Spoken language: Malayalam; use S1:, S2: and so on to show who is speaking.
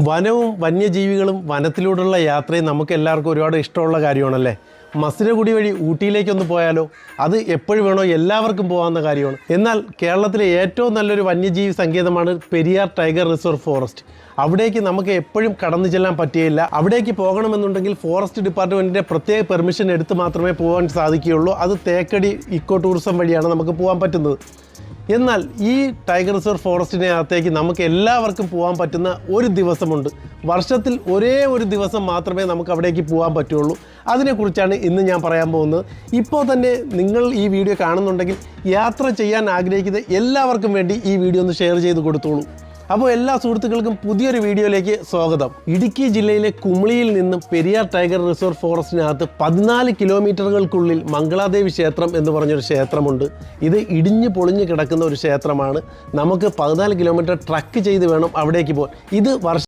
S1: വനവും വന്യജീവികളും വനത്തിലൂടെയുള്ള യാത്രയും നമുക്ക് എല്ലാവർക്കും ഒരുപാട് ഇഷ്ടമുള്ള കാര്യമാണല്ലേ. മസിനഗുഡി വഴി ഊട്ടിയിലേക്കൊന്ന് പോയാലോ? അത് എപ്പോഴും വേണോ എല്ലാവർക്കും പോകാവുന്ന കാര്യമാണ്. എന്നാൽ കേരളത്തിലെ ഏറ്റവും നല്ലൊരു വന്യജീവി സങ്കേതമാണ് പെരിയാർ ടൈഗർ റിസർവ് ഫോറസ്റ്റ്. അവിടേക്ക് നമുക്ക് എപ്പോഴും കടന്നു ചെല്ലാൻ പറ്റുകയില്ല. അവിടേക്ക് പോകണമെന്നുണ്ടെങ്കിൽ ഫോറസ്റ്റ് ഡിപ്പാർട്ട്മെൻറ്റിൻ്റെ പ്രത്യേക പെർമിഷൻ എടുത്ത് മാത്രമേ പോകാൻ സാധിക്കുകയുള്ളൂ. അത് തേക്കടി ഇക്കോ ടൂറിസം വഴിയാണ് നമുക്ക് പോകാൻ പറ്റുന്നത്. എന്നാൽ ഈ ടൈഗർ റിസർവ് ഫോറസ്റ്റിനകത്തേക്ക് നമുക്ക് എല്ലാവർക്കും പോകാൻ പറ്റുന്ന ഒരു ദിവസമുണ്ട്. വർഷത്തിൽ ഒരേ ഒരു ദിവസം മാത്രമേ നമുക്ക് അവിടേക്ക് പോകാൻ പറ്റുള്ളൂ. അതിനെക്കുറിച്ചാണ് ഇന്ന് ഞാൻ പറയാൻ പോകുന്നത്. ഇപ്പോൾ തന്നെ നിങ്ങൾ ഈ വീഡിയോ കാണുന്നുണ്ടെങ്കിൽ യാത്ര ചെയ്യാൻ ആഗ്രഹിക്കുന്ന എല്ലാവർക്കും വേണ്ടി ഈ വീഡിയോ ഒന്ന് ഷെയർ ചെയ്ത് കൊടുത്തോളൂ. അപ്പോൾ എല്ലാ സുഹൃത്തുക്കൾക്കും പുതിയൊരു വീഡിയോയിലേക്ക് സ്വാഗതം. ഇടുക്കി ജില്ലയിലെ കുമളിയിൽ നിന്നും പെരിയാർ ടൈഗർ റിസർവ് ഫോറസ്റ്റിനകത്ത് 14 കിലോമീറ്ററുകൾക്കുള്ളിൽ മംഗളാദേവി ക്ഷേത്രം എന്ന് പറഞ്ഞൊരു ക്ഷേത്രമുണ്ട്. ഇത് ഇടിഞ്ഞു പൊളിഞ്ഞു കിടക്കുന്ന ഒരു ക്ഷേത്രമാണ്. നമുക്ക് 14 കിലോമീറ്റർ ട്രക്ക് ചെയ്ത് വേണം അവിടേക്ക് പോകാൻ. ഇത്